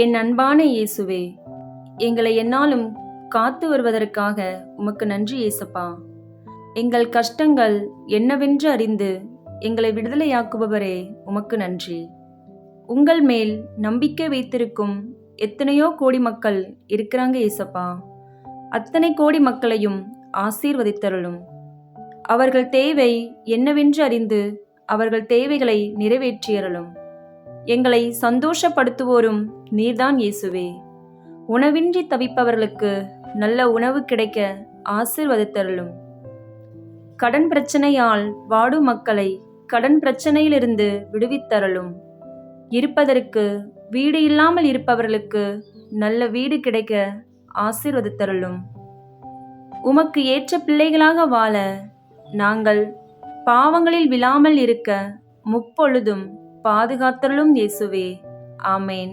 என் அன்பான இயேசுவே, எங்களை எந்நாளும் காத்து வருவதற்காக உமக்கு நன்றி ஏசப்பா. எங்கள் கஷ்டங்கள் என்னவென்று அறிந்து எங்களை விடுதலையாக்குபவரே உமக்கு நன்றி. உங்கள் மேல் நம்பிக்கை வைத்திருக்கும் எத்தனையோ கோடி மக்கள் இருக்கிறாங்க ஏசப்பா. அத்தனை கோடி மக்களையும் ஆசீர்வதித்தருளும். அவர்கள் தேவை என்னவென்று அறிந்து அவர்கள் தேவைகளை நிறைவேற்றியருளும். எங்களை சந்தோஷப்படுத்துவோரும் நீர்தான் இயேசுவே. உணவின்றி தவிப்பவர்களுக்கு நல்ல உணவு கிடைக்க ஆசீர்வதித்தருளும். கடன் பிரச்சனையால் வாடும் மக்களை கடன் பிரச்சனையிலிருந்து விடுவித்தருளும். இருப்பதற்கு வீடு இல்லாமல் இருப்பவர்களுக்கு நல்ல வீடு கிடைக்க ஆசீர்வதித்தருளும். உமக்கு ஏற்ற பிள்ளைகளாக வாழ நாங்கள் பாவங்களில் விழாமல் இருக்க முப்பொழுதும் பாதுகாத்தருளும் இயேசுவே. ஆமேன்.